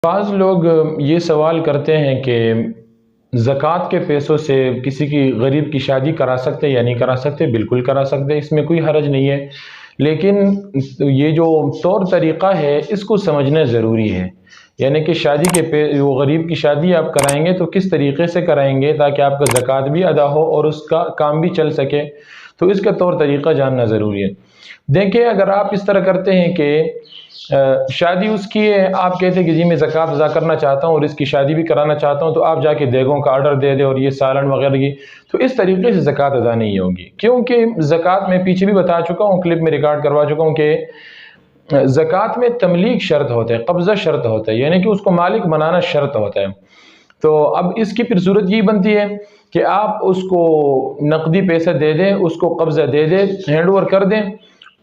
بعض لوگ یہ سوال کرتے ہیں کہ زکوٰۃ کے پیسوں سے کسی کی غریب کی شادی کرا سکتے یا نہیں کرا سکتے؟ بالکل کرا سکتے، اس میں کوئی حرج نہیں ہے، لیکن یہ جو طور طریقہ ہے اس کو سمجھنا ضروری ہے۔ یعنی کہ شادی کے وہ غریب کی شادی آپ کرائیں گے تو کس طریقے سے کرائیں گے تاکہ آپ کا زکوٰۃ بھی ادا ہو اور اس کا کام بھی چل سکے، تو اس کا طور طریقہ جاننا ضروری ہے۔ دیکھیں، اگر آپ اس طرح کرتے ہیں کہ شادی اس کی ہے، آپ کہتے ہیں کہ جی میں زکوٰۃ ادا کرنا چاہتا ہوں اور اس کی شادی بھی کرانا چاہتا ہوں، تو آپ جا کے دیگوں کا آرڈر دے دیں اور یہ سالن وغیرہ کی، تو اس طریقے سے زکوٰۃ ادا نہیں ہوگی، کیونکہ زکوٰۃ میں پیچھے بھی بتا چکا ہوں، کلپ میں ریکارڈ کروا چکا ہوں کہ زکوٰۃ میں تملیک شرط ہوتا ہے، قبضہ شرط ہوتا ہے، یعنی کہ اس کو مالک بنانا شرط ہوتا ہے۔ تو اب اس کی پھر صورت یہ بنتی ہے کہ آپ اس کو نقدی پیسہ دے دیں، اس کو قبضہ دے دیں، ہینڈ اوور کر دیں،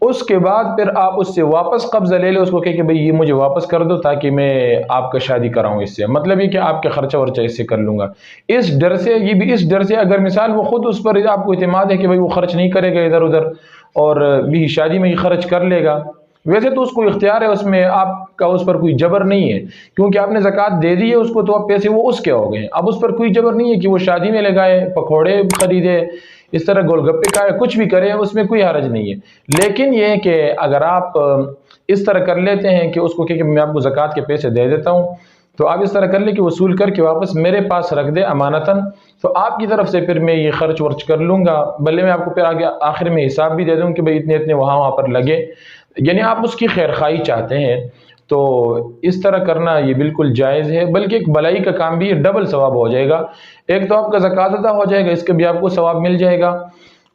اس کے بعد پھر آپ اس سے واپس قبضہ لے لیں، اس کو کہ بھئی یہ مجھے واپس کر دو تاکہ میں آپ کا شادی کراؤں اس سے، مطلب یہ کہ آپ کے خرچہ ورچہ اس سے کر لوں گا۔ اس ڈر سے، یہ بھی اس ڈر سے اگر مثال وہ خود اس پر آپ کو اعتماد ہے کہ بھئی وہ خرچ نہیں کرے گا ادھر ادھر اور بھی شادی میں ہی خرچ کر لے گا، ویسے تو اس کو اختیار ہے، اس میں آپ کا اس پر کوئی جبر نہیں ہے، کیونکہ آپ نے زکوٰۃ دے دی ہے اس کو، تو اب پیسے وہ اس کے ہو گئے ہیں، اب اس پر کوئی جبر نہیں ہے کہ وہ شادی میں لگائے، پکوڑے خریدے، اس طرح گول گپے کھائے، کچھ بھی کرے، اس میں کوئی حرج نہیں ہے۔ لیکن یہ کہ اگر آپ اس طرح کر لیتے ہیں کہ اس کو کہ میں آپ کو زکوٰۃ کے پیسے دے دیتا ہوں، تو آپ اس طرح کر لیں کہ وصول کر کے واپس میرے پاس رکھ دے امانتاً، تو آپ کی طرف سے پھر میں یہ خرچ ورچ کر لوں گا، بلے میں آپ کو پھر آگے آخر میں حساب بھی دے دوں کہ بھئی اتنے اتنے وہاں پر لگے، یعنی آپ اس کی خیر خواہی چاہتے ہیں، تو اس طرح کرنا یہ بالکل جائز ہے، بلکہ ایک بلائی کا کام بھی، ڈبل ثواب ہو جائے گا، ایک تو آپ کا زکوٰۃ ادا ہو جائے گا، اس کا بھی آپ کو ثواب مل جائے گا،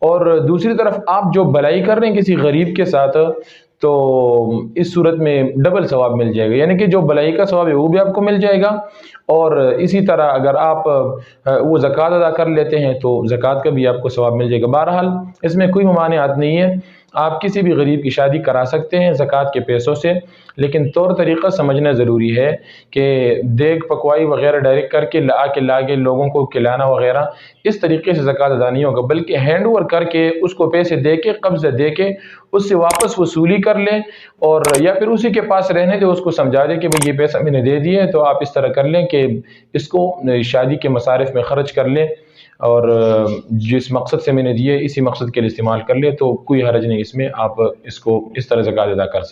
اور دوسری طرف آپ جو بلائی کر رہے ہیں کسی غریب کے ساتھ، تو اس صورت میں ڈبل ثواب مل جائے گا، یعنی کہ جو بلائی کا ثواب ہے وہ بھی آپ کو مل جائے گا، اور اسی طرح اگر آپ وہ زکوٰۃ ادا کر لیتے ہیں تو زکوٰۃ کا بھی آپ کو ثواب مل جائے گا۔ بہرحال اس میں کوئی ممانعت نہیں ہے، آپ کسی بھی غریب کی شادی کرا سکتے ہیں زکوٰۃ کے پیسوں سے، لیکن طور طریقہ سمجھنا ضروری ہے کہ دیگ پکوائی وغیرہ ڈائریکٹ کر کے لا کے لوگوں کو کھلانا وغیرہ، اس طریقے سے زکوٰۃ ادا نہیں ہوگا، بلکہ ہینڈ اوور کر کے اس کو پیسے دے کے، قبضہ دے کے اس سے واپس وصولی کر لیں، اور یا پھر اسی کے پاس رہنے دیں، اس کو سمجھا دیں کہ بھئی یہ پیسہ میں نے دے دیے، تو آپ اس طرح کر لیں کہ اس کو شادی کے مصارف میں خرچ کر لیں، اور جس مقصد سے میں نے دیے اسی مقصد کے لیے استعمال کر لیں، تو کوئی حرج نہیں اس میں، آپ اس کو اس طرح زکوٰۃ ادا کر سکتے ہیں۔